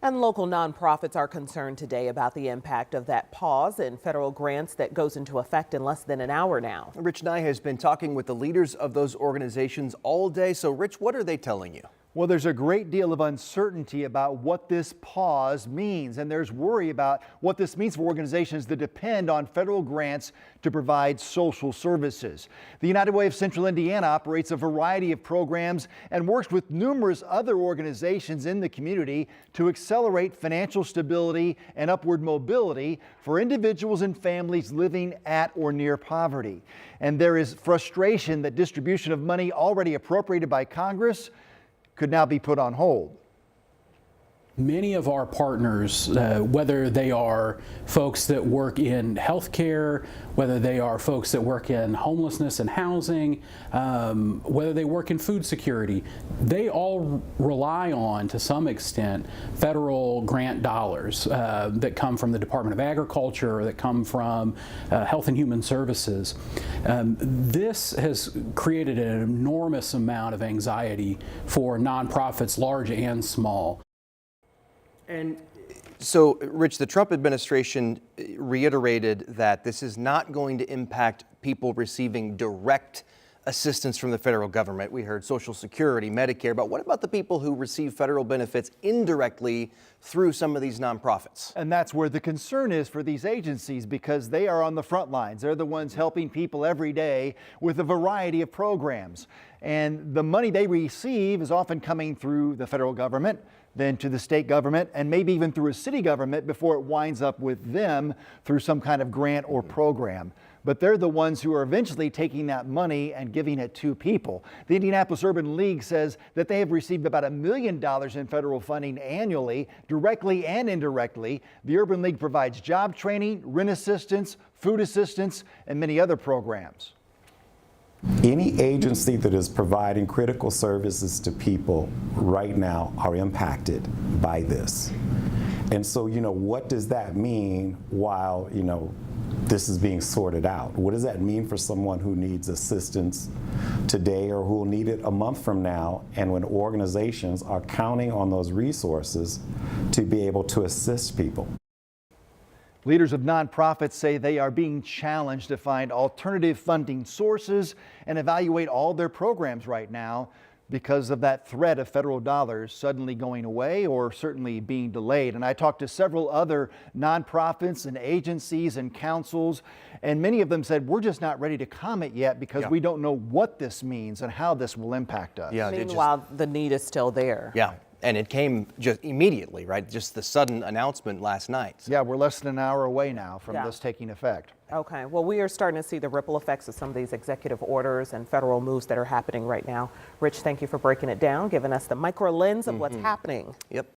And local nonprofits are concerned today about the impact of that pause in federal grants that goes into effect in less than an hour now. Rich Nye has been talking with the leaders of those organizations all day. So, Rich, what are they telling you? Well, there's a great deal of uncertainty about what this pause means, and there's worry about what this means for organizations that depend on federal grants to provide social services. The United Way of Central Indiana operates a variety of programs and works with numerous other organizations in the community to accelerate financial stability and upward mobility for individuals and families living at or near poverty. And there is frustration that distribution of money already appropriated by Congress could now be put on hold. Many of our partners, whether they are folks that work in healthcare, whether they are folks that work in homelessness and housing, whether they work in food security, they all rely on, to some extent, federal grant dollars that come from the Department of Agriculture or that come from Health and Human Services. This has created an enormous amount of anxiety for nonprofits, large and small. And so, Rich, the Trump administration reiterated that this is not going to impact people receiving direct assistance from the federal government. We heard Social Security, Medicare, but what about the people who receive federal benefits indirectly through some of these nonprofits? And that's where the concern is for these agencies, because they are on the front lines. They're the ones helping people every day with a variety of programs. And the money they receive is often coming through the federal government, then to the state government, and maybe even through a city government before it winds up with them through some kind of grant or program. But they're the ones who are eventually taking that money and giving it to people. The Indianapolis Urban League says that they have received about $1 million in federal funding annually, directly and indirectly. The Urban League provides job training, rent assistance, food assistance, and many other programs. Any agency that is providing critical services to people right now are impacted by this. And so, what does that mean while, this is being sorted out? What does that mean for someone who needs assistance today or who will need it a month from now, and when organizations are counting on those resources to be able to assist people? Leaders of nonprofits say they are being challenged to find alternative funding sources and evaluate all their programs right now because of that threat of federal dollars suddenly going away or certainly being delayed. And I talked to several other nonprofits and agencies and councils, and many of them said, we're just not ready to comment yet because we don't know what this means and how this will impact us. Meanwhile, the need is still there. Yeah. And it came just immediately, right? Just the sudden announcement last night. Yeah, we're less than an hour away now from this taking effect. Okay, well, we are starting to see the ripple effects of some of these executive orders and federal moves that are happening right now. Rich, thank you for breaking it down, giving us the micro lens of what's happening. Yep.